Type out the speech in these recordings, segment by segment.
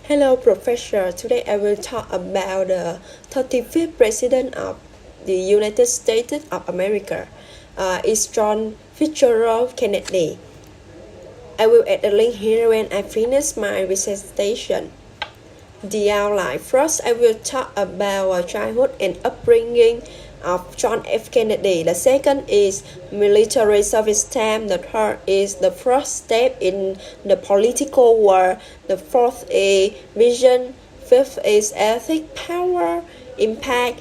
Hello, Professor. Today I will talk about the 35th President of the United States of America. It's John Fitzgerald Kennedy. I will add a link here when I finish my presentation. The outline. First, I will talk about childhood and upbringing of John F. Kennedy. The second is military service time. The third is the first step in the political war. The fourth is vision. Fifth is ethics, power, impact,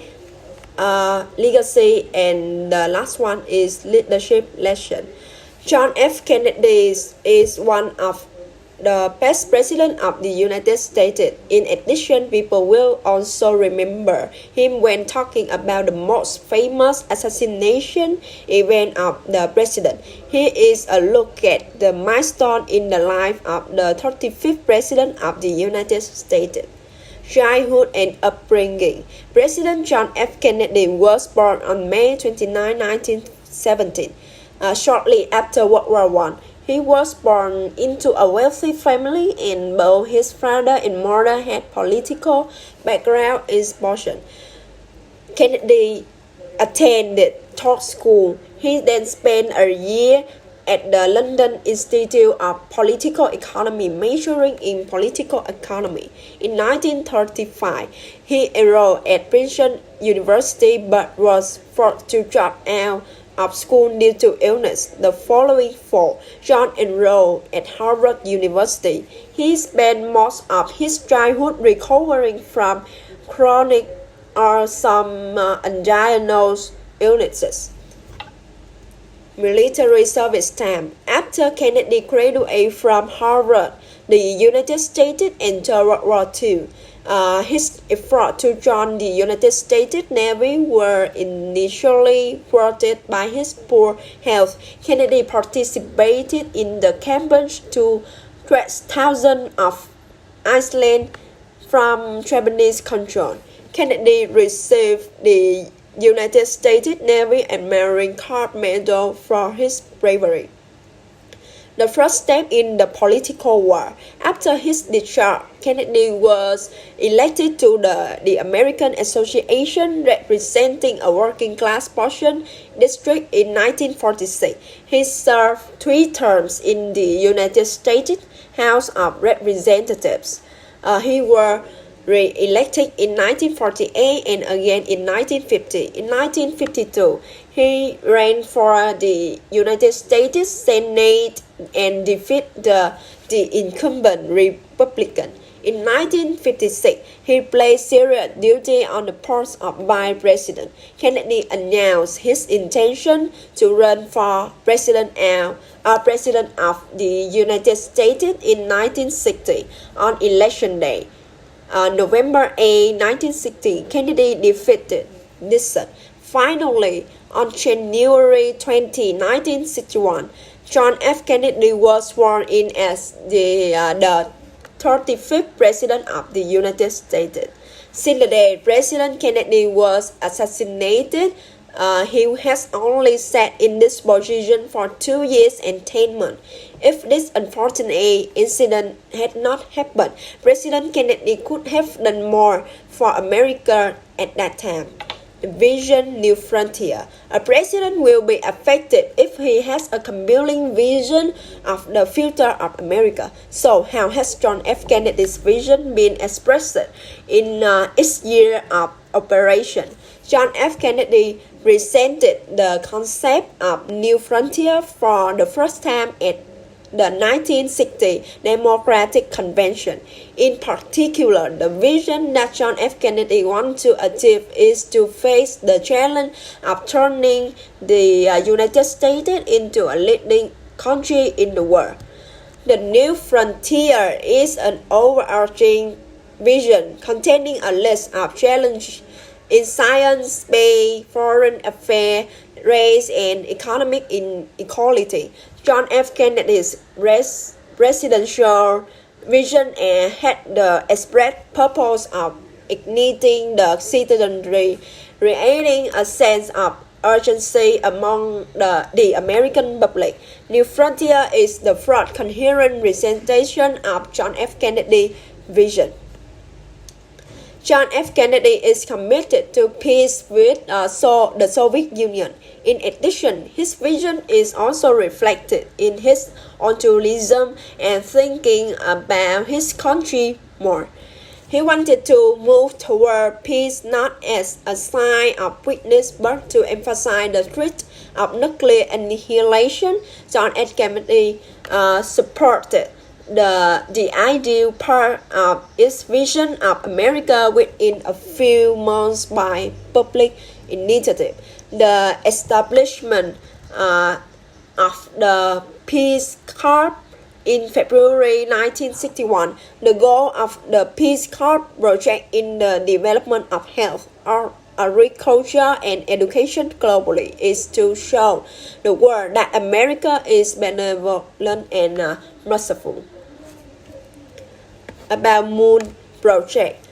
legacy, and the last one is leadership lesson. John F. Kennedy is one of the best president of the United States. In addition, people will also remember him when talking about the most famous assassination event of the president. Here is a look at the milestone in the life of the 35th president of the United States. Childhood and upbringing. President John F. Kennedy was born on May 29, 1917, shortly after World War I. He was born into a wealthy family, and both his father and mother had political background exposure. Kennedy attended taught school. He then spent a year at the London Institute of Political Economy, majoring in political economy. In 1935, he enrolled at Princeton University but was forced to drop out of school due to illness. The following fall, John enrolled at Harvard University. He spent most of his childhood recovering from chronic or some undiagnosed illnesses. Military service time. After Kennedy graduated from Harvard, the United States entered World War II. His efforts to join the United States Navy were initially thwarted by his poor health. Kennedy participated in the campaign to wrest thousands of islands from Japanese control. Kennedy received the United States Navy and Marine Corps Medal for his bravery. The first step in the political war. After his discharge, Kennedy was elected to the American Association, representing a working-class portion district in 1946. He served 3 terms in the United States House of Representatives. He was re-elected in 1948 and again in 1950. In 1952, he ran for the United States Senate and defeated the incumbent Republican. In 1956, he played serious duty on the post of Vice President. Kennedy announced his intention to run for President of the United States in 1960 on Election Day. November 8, 1960, Kennedy defeated Nixon. Finally, on January 20, 1961, John F. Kennedy was sworn in as the 35th President of the United States. Since the day President Kennedy was assassinated, he has only sat in this position for 2 years and 10 months. If this unfortunate incident had not happened, President Kennedy could have done more for America at that time. The vision, new frontier. A president will be effective if he has a compelling vision of the future of America. So, how has John F. Kennedy's vision been expressed in each year of operation? John F. Kennedy presented the concept of new frontier for the first time at the 1960 Democratic Convention. In particular, the vision that John F. Kennedy wanted to achieve is to face the challenge of turning the United States into a leading country in the world. The new frontier is an overarching vision containing a list of challenges in science, space, foreign affairs, race, and economic inequality. John F. Kennedy's presidential vision had the express purpose of igniting the citizenry, creating a sense of urgency among the American public. New Frontier is the broad coherent presentation of John F. Kennedy's vision. John F. Kennedy is committed to peace with the Soviet Union. In addition, his vision is also reflected in his altruism and thinking about his country more. He wanted to move toward peace not as a sign of weakness but to emphasize the threat of nuclear annihilation. John F. Kennedy supported the ideal part of its vision of America within a few months by public initiative. The establishment of the Peace Corps in February 1961, the goal of the Peace Corps project in the development of health, agriculture, and education globally is to show the world that America is benevolent and merciful. About Moon Project.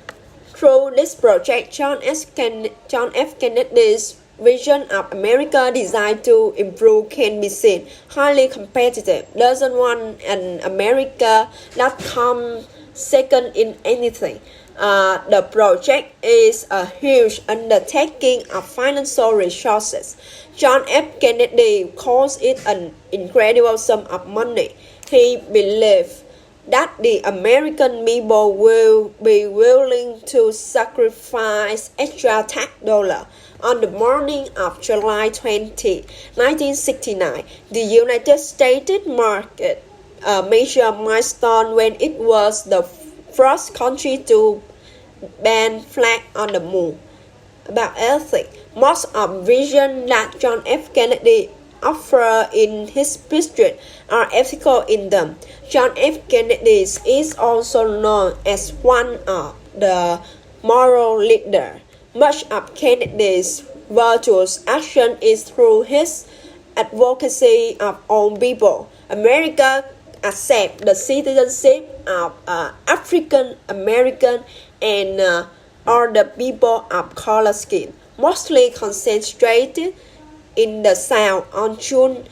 Through this project, John F. Kennedy's vision of America designed to improve can be seen. Highly competitive, doesn't want an America that comes second in anything. The project is a huge undertaking of financial resources. John F. Kennedy calls it an incredible sum of money. He believed that the American people will be willing to sacrifice extra tax dollars. On the morning of July 20, 1969, the United States marked a major milestone when it was the first country to ban flag on the moon. About ethics, most of vision that John F. Kennedy offered in his speech are ethical in them. John F. Kennedy is also known as one of the moral leaders. Much of Kennedy's virtuous action is through his advocacy of all people. America accepts the citizenship of African American and other people of color skin, mostly concentrated in the South. On June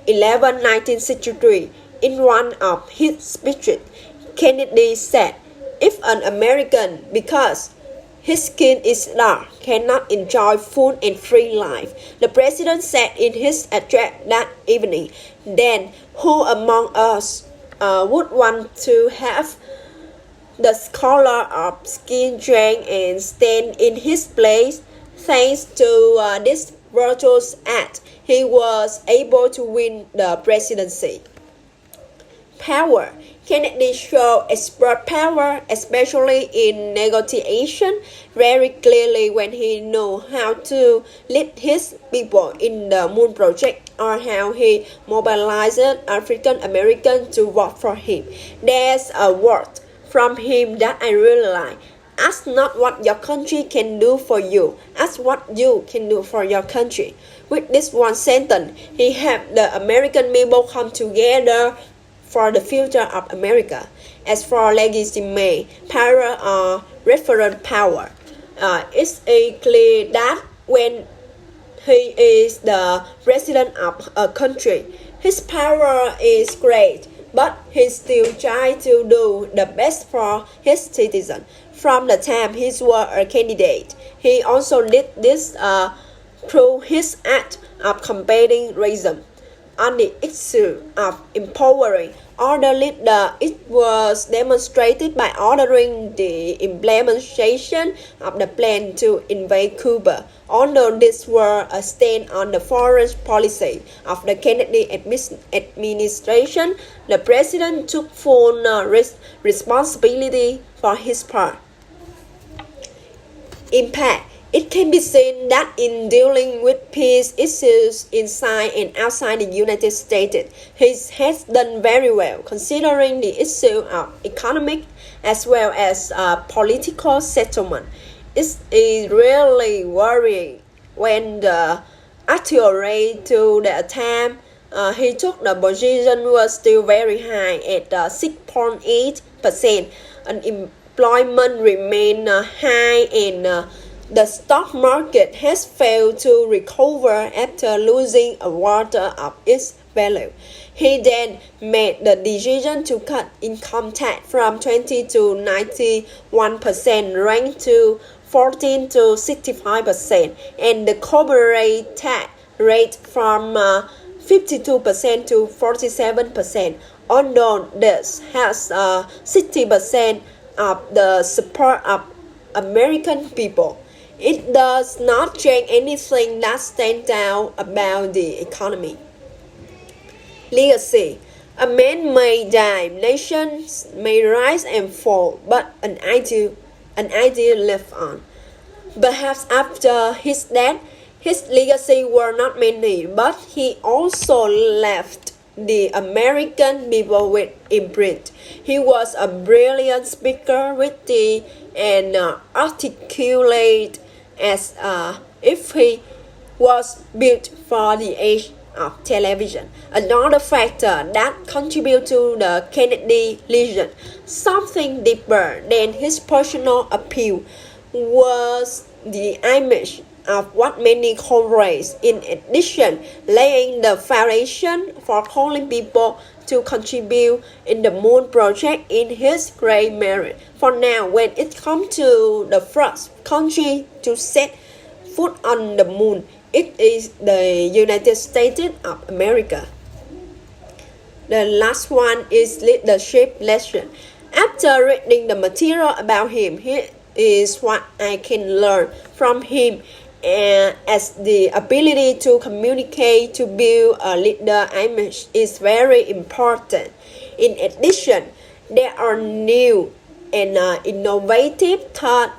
11, 1963, in one of his speeches, Kennedy said, "If an American, because his skin is dark, cannot enjoy full and free life," the president said in his address that evening, "then who among us would want to have the color of skin change and stand in his place?" Thanks to this virtuous act, he was able to win the presidency. Power. Kennedy showed expert power, especially in negotiation, very clearly when he knew how to lead his people in the Moon Project or how he mobilized African Americans to vote for him. There's a word from him that I really like. Ask not what your country can do for you. Ask what you can do for your country. With this one sentence, he helped the American people come together for the future of America. As for legitimate power or referent power, it's clear that when he is the president of a country, his power is great, but he still tries to do the best for his citizens. From the time he was a candidate, he also did this through his act of combating racism. On the issue of empowering other leaders, it was demonstrated by ordering the implementation of the plan to invade Cuba. Although this was a stand on the foreign policy of the Kennedy administration, the president took full responsibility for his part. Impact. It can be seen that in dealing with peace issues inside and outside the United States, he has done very well, considering the issue of economic as well as political settlement. It is really worrying when the actual rate to the time he took the position was still very high at 6.8%. Unemployment remained high and the stock market has failed to recover after losing a quarter of its value. He then made the decision to cut income tax from 20 to 91%, ranked to 14 to 65%, and the corporate tax rate from 52% to 47%. Although this has 60% of the support of American people, it does not change anything that stands out about the economy. Legacy. A man may die, nations may rise and fall, but an idea lives on. Perhaps after his death, his legacy were not many, but he also left the American people with imprint. He was a brilliant speaker, witty and articulate, as if he was built for the age of television. Another factor that contributed to the Kennedy legend, something deeper than his personal appeal, was the image of what many call race. In addition, laying the foundation for calling people to contribute in the Moon Project in his great merit. For now, when it comes to the first country to set foot on the moon, it is the United States of America. The last one is leadership lesson. After reading the material about him, here is what I can learn from him, as the ability to communicate, to build a leader image is very important. In addition, there are new and innovative thoughts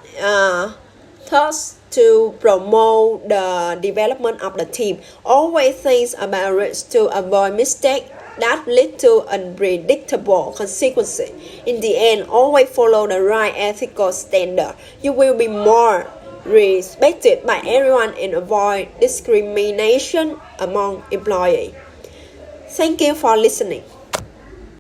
to promote the development of the team. Always think about risk to avoid mistakes that lead to unpredictable consequences. In the end, always follow the right ethical standard. You will be more respected by everyone and avoid discrimination among employees. Thank you for listening.